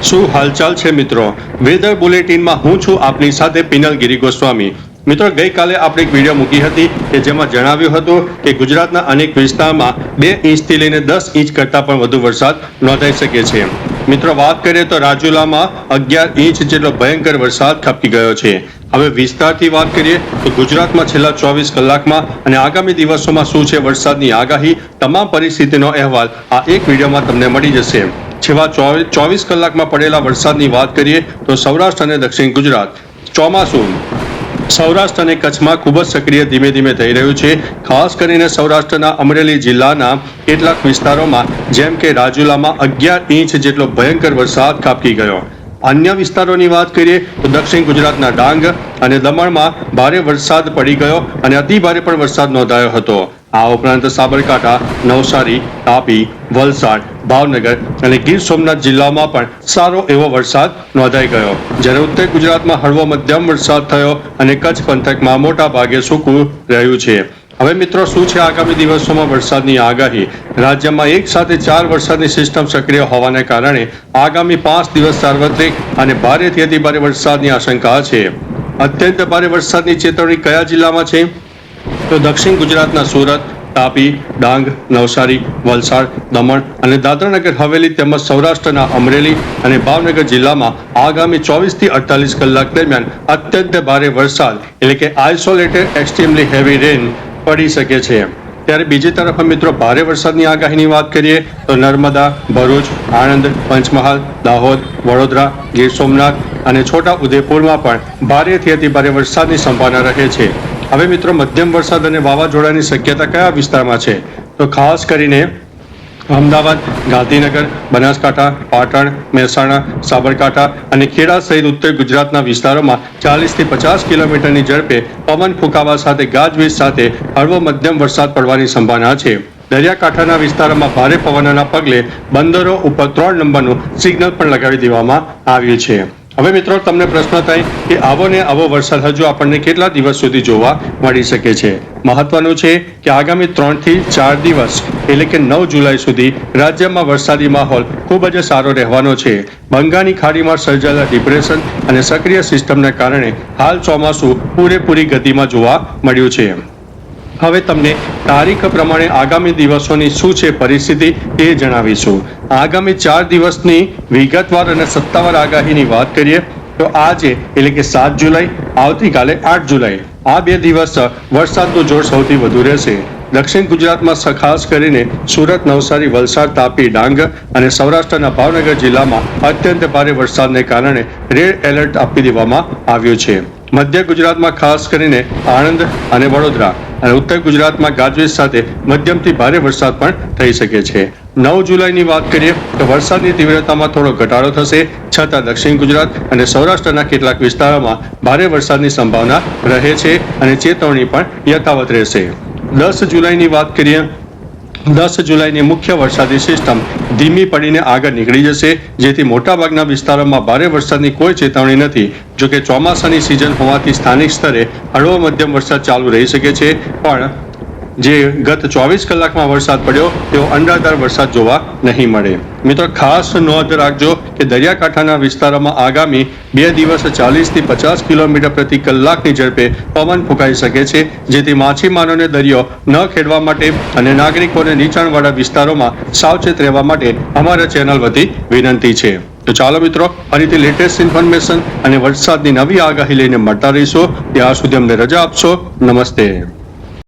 શું હાલચાલ છે મિત્રો? વેધર બુલેટિનમાં હું છું આપની સાથે પિનલગીરી ગોસ્વામી. મિત્રો, ગઈકાલે આપણે એક વિડીયો મૂકી હતી કે જેમાં જણાવ્યું હતું કે ગુજરાતના અનેક વિસ્તારમાં 2 ઇંચથી લઈને 10 ઇંચ કરતાં પણ વધુ વરસાદ નોંધાઈ શકે છે. મિત્રો, વાત કરીએ તો રાજુલામાં 11 ઇંચ જેટલો ભયંકર વરસાદ ખાબકી ગયો છે. હવે વિસ્તારથી વાત કરીએ તો ગુજરાતમાં છેલ્લા 24 કલાકમાં અને આગામી દિવસોમાં શું છે વરસાદની આગાહી, તમામ પરિસ્થિતિનો અહેવાલ આ એક વિડીયોમાં તમને મળી જશે. છેલ્લા 24 કલાકમાં પડેલા વરસાદની વાત કરીએ તો સૌરાષ્ટ્ર અને દક્ષિણ ગુજરાત ચોમાસું સૌરાષ્ટ્ર અને કચ્છમાં ખૂબ જ સક્રિય ધીમે ધીમે થઈ રહ્યું છે. ખાસ કરીને સૌરાષ્ટ્રના અમરેલી જિલ્લાના કેટલાક વિસ્તારોમાં જેમ કે રાજુલામાં 11 ઇંચ જેટલો ભયંકર વરસાદ ખાબકી ગયો. અન્ય વિસ્તારોની વાત કરીએ તો દક્ષિણ ગુજરાતના ડાંગ અને દમણમાં ભારે વરસાદ પડી ગયો અને અતિભારે પણ વરસાદ નોંધાયો હતો. આ ઉપરાંત સાબરકાંઠા, નવસારી, તાપી, વલસાડ, ભાવનગર અને ગીર સોમનાથ જિલ્લામાં પણ સારો એવો વરસાદ નોંધાઈ ગયો. જ્યારે ઉત્તર ગુજરાતમાં હળવો મધ્યમ વરસાદ થયો અને કચ્છ પંથકમાં મોટા ભાગે સૂકું રહ્યું છે. હવે મિત્રો, શું છે આગામી દિવસોમાં વરસાદની આગાહી? રાજ્યમાં એક સાથે 4 વરસાદની સિસ્ટમ સક્રિય હોવાને કારણે આગામી 5 દિવસ સાર્વત્રિક અને ભારેથી અતિભારે વરસાદની આશંકા છે. અત્યંત ભારે વરસાદની ચેતવણી કયા જિલ્લામાં છે? તો દક્ષિણ ગુજરાતના સુરત, તાપી, ડાંગ, નવસારી, વલસાડ, દમણ અને દાદરાનગર હવેલી તેમજ સૌરાષ્ટ્રના અમરેલી અને ભાવનગર જિલ્લામાં આગામી 24 થી 48 કલાક દરમિયાન અત્યંત ભારે વરસાદ એટલે કે આઇસોલેટેડ એક્સ્ટ્રીમલી હેવી રેન પડી શકે છે. ત્યારે બીજી તરફ મિત્રો, ભારે વરસાદની આગાહીની વાત કરીએ તો નર્મદા, ભરૂચ, આણંદ, પંચમહાલ, દાહોદ, વડોદરા, ગીર સોમનાથ અને છોટા ઉદેપુરમાં પણ ભારેથી અતિભારે વરસાદની સંભાવના રહે છે. હવે મિત્રો, મધ્યમ વરસાદ અને વાવાઝોડાની શક્યતા કયા વિસ્તારમાં છે? તો ખાસ કરીને અમદાવાદ, ગાંધીનગર, બનાસકાંઠા, પાટણ, મહેસાણા, સાબરકાંઠા અને ખેડા સહિત ઉત્તર ગુજરાતના વિસ્તારોમાં 40 થી 50 કિલોમીટરની ઝડપે પવન ફૂંકાવા સાથે ગાજવીજ સાથે હળવો મધ્યમ વરસાદ પડવાની સંભાવના છે. દરિયાકાંઠાના વિસ્તારોમાં ભારે પવનના પગલે બંદરો ઉપર 3 નંબરનું સિગ્નલ પણ લગાવી દેવામાં આવ્યું છે. હવે મિત્રો, તમને પ્રશ્ન થાય કે આવો ને આવો વરસાદ હજુ આપણને કેટલા દિવસ સુધી જોવા મળી શકે છે? મહત્વનું છે કે આગામી 3 થી 4 દિવસ એટલે કે 9 જુલાઈ સુધી રાજ્યમાં વરસાદી માહોલ ખૂબ જ સારો રહેવાનો છે. બંગાળની ખાડીમાં સર્જાયેલા ડિપ્રેશન અને સક્રિય સિસ્ટમને કારણે હાલ ચોમાસું પૂરેપૂરી ગતિમાં જોવા મળ્યું છે. હવે તમને તારીખ પ્રમાણે આગામી દિવસોની શું છે પરિસ્થિતિ તે જણાવીશું. આગામી 4 દિવસની વિગતવાર અને સત્તાવાર આગાહીની વાત કરીએ તો આજે એટલે કે 7 જુલાઈ, આવતીકાલે 8 જુલાઈ, આ 2 દિવસ વરસાદનું જોર સૌથી વધુ રહેશે. દક્ષિણ ગુજરાતમાં ખાસ કરીને સુરત, નવસારી, વલસાડ, તાપી, ડાંગ અને સૌરાષ્ટ્રના ભાવનગર જિલ્લામાં અત્યંત ભારે વરસાદને કારણે રેડ એલર્ટ આપી દેવામાં આવ્યું છે. મધ્ય ગુજરાતમાં ખાસ કરીને આણંદ અને વડોદરા અને ઉત્તર ગુજરાતમાં ગાજવીજ સાથે મધ્યમથી ભારે વરસાદ પણ થઈ શકે છે. 9 જુલાઈની વાત કરીએ તો વરસાદની તીવ્રતામાં થોડો ઘટાડો થશે, છતાં દક્ષિણ ગુજરાત અને સૌરાષ્ટ્રના કેટલાક વિસ્તારોમાં ભારે વરસાદની સંભાવના રહે છે અને ચેતવણી પણ યથાવત રહેશે. 10 જુલાઈની વાત કરીએ 10 જુલાઈની મુખ્ય વરસાદી સિસ્ટમ ધીમી પડીને આગળ નીકળી જશે, જેથી મોટાભાગના વિસ્તારોમાં ભારે વરસાદની કોઈ ચેતવણી નથી. જોકે ચોમાસાની સિઝન હોવાથી સ્થાનિક સ્તરે હળવો મધ્યમ વરસાદ ચાલુ રહી શકે છે, પણ જે ગત 24 કલાકમાં વરસાદ પડ્યો તેવો અનરાધાર વરસાદ જોવા નહીં મળે. મિત્રો, ખાસ નોંધ રાખજો કે દરિયાકાંઠાના વિસ્તારોમાં આગામી 2 દિવસ 40 થી 50 કિલોમીટર પ્રતિ કલાકની ઝડપે પવન ફૂંકાઈ શકે છે, જેથી માછીમારોને દરિયો ન ખેડવા માટે અને નાગરિકોને નીચાણવાળા વિસ્તારોમાં સાવચેત રહેવા માટે અમારા ચેનલ વતી વિનંતી છે. તો ચાલો મિત્રો, ફરીથી લેટેસ્ટ ઇન્ફોર્મેશન અને વરસાદની નવી આગાહી લઈને મળતા રહીશું. ત્યાં સુધી અમને રજા આપશો. નમસ્તે.